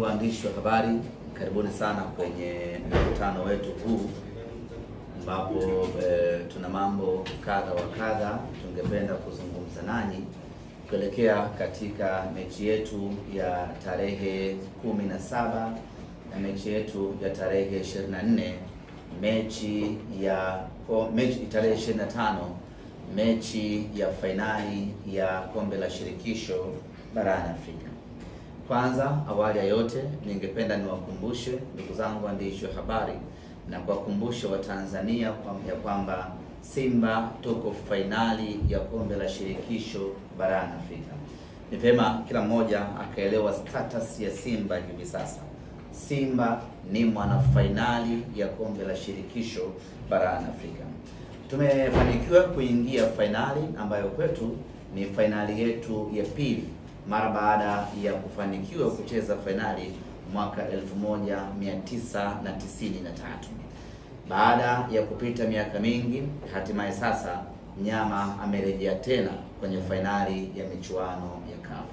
Waandishi wa habari, karibuni sana kwenye mkutano wetu huu ambapo tuna mambo kadha wa kadha tungependa kuzungumza nanyi kuelekea katika mechi yetu ya tarehe 17 na mechi yetu ya tarehe 24, mechi tarehe 25, mechi ya fainali ya kombe la shirikisho barani Afrika. Kwanza, awali ya yote, ningependa niwakumbushe ndugu zangu waandishi wa habari na kuwakumbusha Watanzania ya kwamba Simba tuko fainali ya kombe la shirikisho barani Afrika. Ni vyema kila mmoja akaelewa status ya Simba hivi sasa. Simba ni mwana fainali ya kombe la shirikisho barani Afrika. Tumefanikiwa kuingia fainali ambayo kwetu ni fainali yetu ya pili mara baada ya kufanikiwa kucheza fainali mwaka 1993. Baada ya kupita miaka mingi, hatimaye sasa mnyama amerejea tena kwenye fainali ya michuano ya CAF.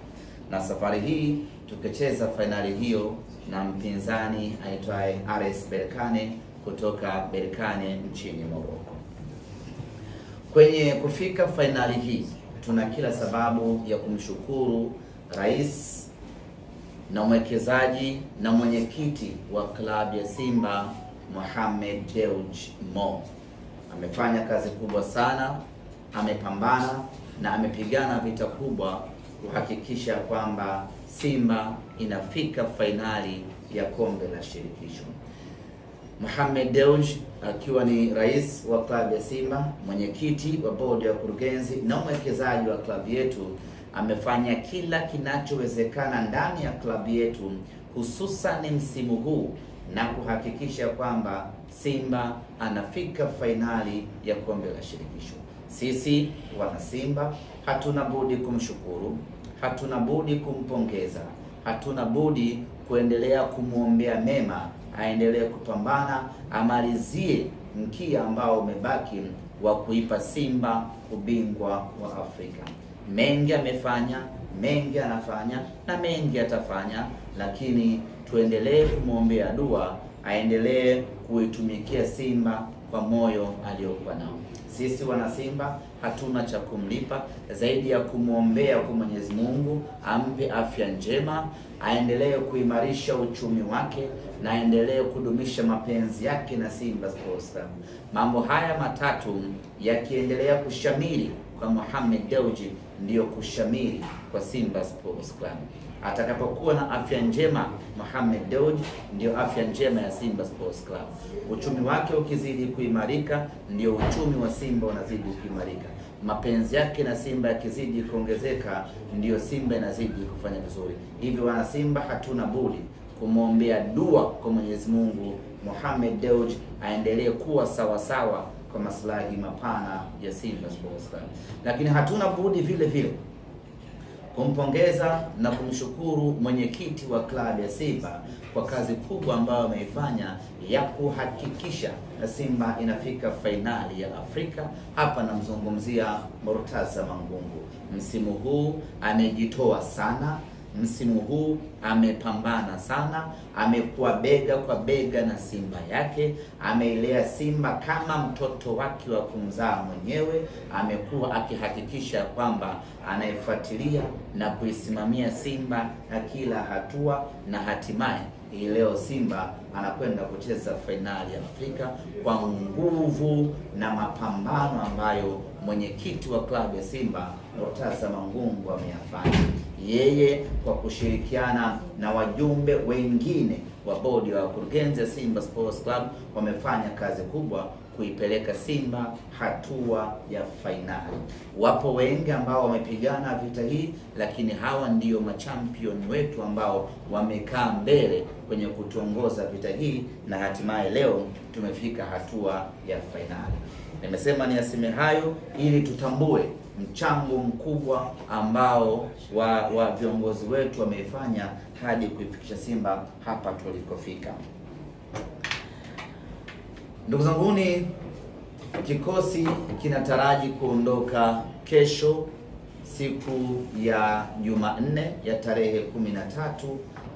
Na safari hii tukicheza fainali hiyo na mpinzani aitwaye RS Berkane kutoka Berkane nchini Morocco. Kwenye kufika fainali hii, tuna kila sababu ya kumshukuru rais na mwekezaji na mwenyekiti wa klabu ya Simba, Mohamed Dewji Mo. Amefanya kazi kubwa sana, amepambana na amepigana vita kubwa kuhakikisha kwamba Simba inafika fainali ya kombe la shirikisho. Mohamed Dewji akiwa ni rais wa klabu ya Simba, mwenyekiti wa bodi ya kurugenzi na mwekezaji wa klabu yetu, amefanya kila kinachowezekana ndani ya klabu yetu, hususan msimu huu, na kuhakikisha kwamba Simba anafika fainali ya kombe la shirikisho. Sisi wana Simba hatuna budi kumshukuru, hatuna budi kumpongeza, hatuna budi kuendelea kumuombea mema, aendelee kupambana, amalizie mkia ambao umebaki wa kuipa Simba ubingwa wa Afrika. Mengi amefanya, mengi anafanya na mengi atafanya, lakini tuendelee kumuombea dua, aendelee kuitumikia Simba kwa moyo aliokuwa nao. Sisi wana Simba hatuna cha kumlipa zaidi ya kumuombea kwa Mwenyezi Mungu ampe afya njema, aendelee kuimarisha uchumi wake na aendelee kudumisha mapenzi yake na Simba Sports Club. Mambo haya matatu yakiendelea kushamiri kwa Mohamed Dewji, ndiyo kushamiri kwa Simba Sports Club. Atakapokuwa na afya njema Mohamed Dewji, ndiyo afya njema ya Simba Sports Club. Uchumi wake ukizidi kuimarika, ndiyo uchumi wa Simba unazidi kuimarika. Mapenzi yake na Simba yakizidi kuongezeka, ndiyo Simba inazidi kufanya vizuri. Hivyo wana Simba hatuna budi kumwombea dua kwa Mwenyezi Mungu Mohamed Dewji aendelee kuwa sawa sawa kwa maslahi mapana ya Simba Sports Club. Lakini hatuna budi vile vile kumpongeza na kumshukuru mwenyekiti wa klabu ya Simba kwa kazi kubwa ambayo ameifanya ya kuhakikisha Simba inafika fainali ya Afrika. Hapa namzungumzia Murtaza Mangungu. Msimu huu amejitoa sana, msimu huu amepambana sana, amekuwa bega kwa bega na Simba yake, ameilea Simba kama mtoto wake wa kumzaa mwenyewe, amekuwa akihakikisha kwamba anaifuatilia na kuisimamia Simba na kila hatua, na hatimaye leo Simba anakwenda kucheza fainali ya Afrika kwa nguvu na mapambano ambayo mwenyekiti wa klabu ya Simba Murtaza Mangungu ameyafanya. Yeye kwa kushirikiana na wajumbe wengine wa bodi wa kurugenzi ya Simba Sports Club wamefanya kazi kubwa kuipeleka Simba hatua ya fainali. Wapo wengi ambao wamepigana vita hii, lakini hawa ndiyo machampion wetu ambao wamekaa mbele kwenye kutuongoza vita hii, na hatimaye leo tumefika hatua ya fainali. Nimesema niyaseme hayo ili tutambue mchango mkubwa ambao wa viongozi wetu wameifanya hadi kuifikisha Simba hapa tulikofika. Ndugu zanguni, kikosi kinataraji kuondoka kesho siku ya Jumanne ya tarehe 13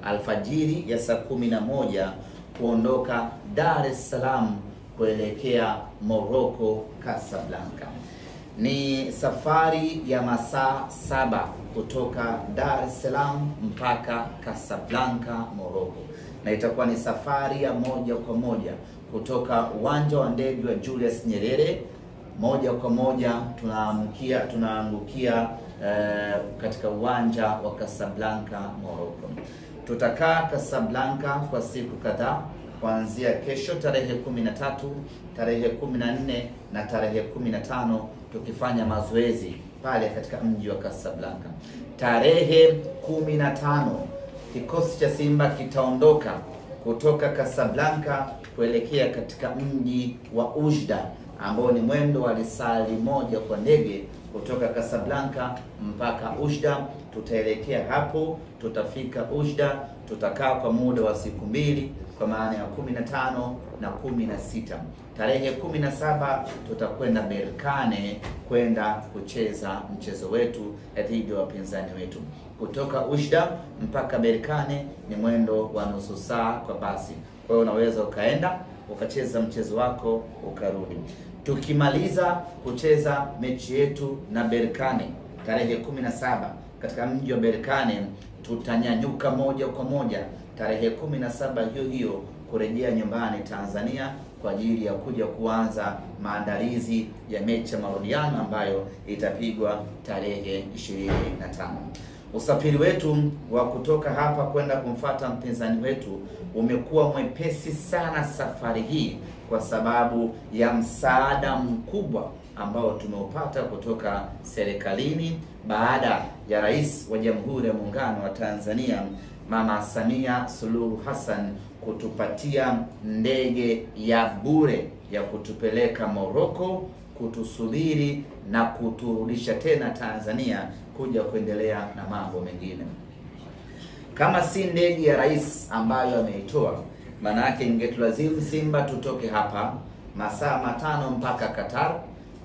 alfajiri ya saa 11 kuondoka Dar es Salaam kuelekea Morocco Casablanca. Ni safari ya masaa 7 kutoka Dar es Salaam mpaka Casablanca Morocco, na itakuwa ni safari ya moja kwa moja kutoka uwanja wa ndege wa Julius Nyerere. Moja kwa moja tunaangukia katika uwanja wa Casablanca Morocco. Tutakaa Casablanca kwa siku kadhaa, kuanzia kesho tarehe 13, tarehe 14 na tarehe 15, tukifanya mazoezi pale katika mji wa Casablanca. Tarehe 15 kikosi cha Simba kitaondoka kutoka Casablanca kuelekea katika mji wa Oujda, ambao ni mwendo wa risali moja kwa ndege kutoka Casablanca mpaka Oujda. Tutaelekea hapo, tutafika Oujda, tutakaa kwa muda wa siku 2, kwa maana ya 15 na 16. Tarehe 17 tutakwenda Berkane kwenda kucheza mchezo wetu dhidi ya wapinzani wetu. Kutoka Oujda mpaka Berkane ni mwendo wa nusu saa kwa basi. Kwa hiyo unaweza ukaenda ukacheza mchezo wako ukarudi. Tukimaliza kucheza mechi yetu na Berkane tarehe 17 katika mji wa Berkane, tutanyanyuka moja kwa moja tarehe 17 hiyo hiyo kurejea nyumbani Tanzania kwa ajili ya kuja kuanza maandalizi ya mechi ya marudiano ambayo itapigwa tarehe 25. Usafiri wetu wa kutoka hapa kwenda kumfuata mpinzani wetu umekuwa mwepesi sana safari hii kwa sababu ya msaada mkubwa ambao tumeupata kutoka serikalini baada ya Rais wa Jamhuri ya Muungano wa Tanzania Mama Samia Suluhu Hassan kutupatia ndege ya bure ya kutupeleka Morocco, kutusubiri na kuturudisha tena Tanzania kuja kuendelea na mambo mengine. Kama si ndege ya rais ambayo ameitoa, maana yake ingetulazimu Simba tutoke hapa masaa 5 mpaka Qatar,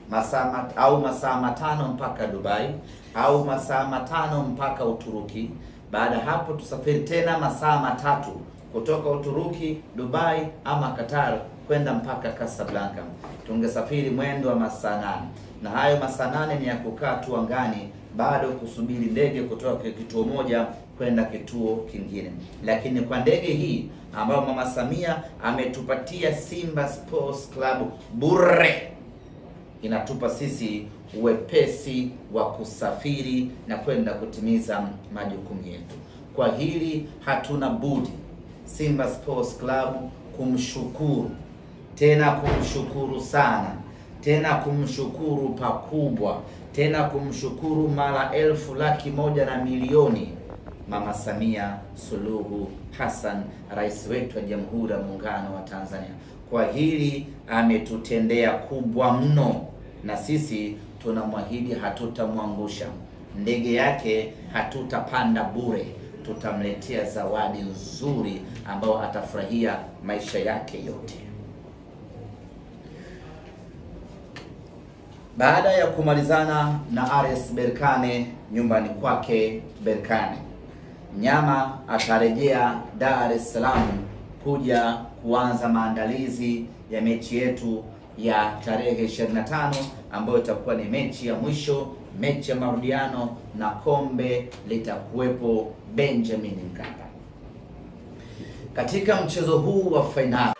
masaa 5 mpaka Dubai, au masaa 5 mpaka Uturuki. Baada hapo tusafiri tena masaa 3 kutoka Uturuki, Dubai ama Qatar kwenda mpaka Casablanca. Tungesafiri mwendo wa masaa 8, na hayo masaa 8 ni ya kukaa tu angani, bado kusubiri ndege kutoka kituo moja kwenda kituo kingine. Lakini kwa ndege hii ambayo Mama Samia ametupatia Simba Sports Club bure, inatupa sisi uwepesi wa kusafiri na kwenda kutimiza majukumu yetu. Kwa hili hatuna budi Simba Sports Club kumshukuru, tena kumshukuru sana, tena kumshukuru pakubwa, tena kumshukuru mara 1,100,000 Mama Samia Suluhu Hassan, rais wetu wa Jamhuri ya Muungano wa Tanzania. Kwa hili ametutendea kubwa mno, na sisi tunamwahidi hatutamwangusha. Ndege yake hatutapanda bure, tutamletea zawadi nzuri ambayo atafurahia maisha yake yote. Baada ya kumalizana na RS Berkane nyumbani kwake Berkane, Mnyama atarejea Dar es Salaam kuja kuanza maandalizi ya mechi yetu ya tarehe 25 ambayo itakuwa ni mechi ya mwisho, mechi ya marudiano, na kombe litakuwepo Benjamin Mkapa. Katika mchezo huu wa fainali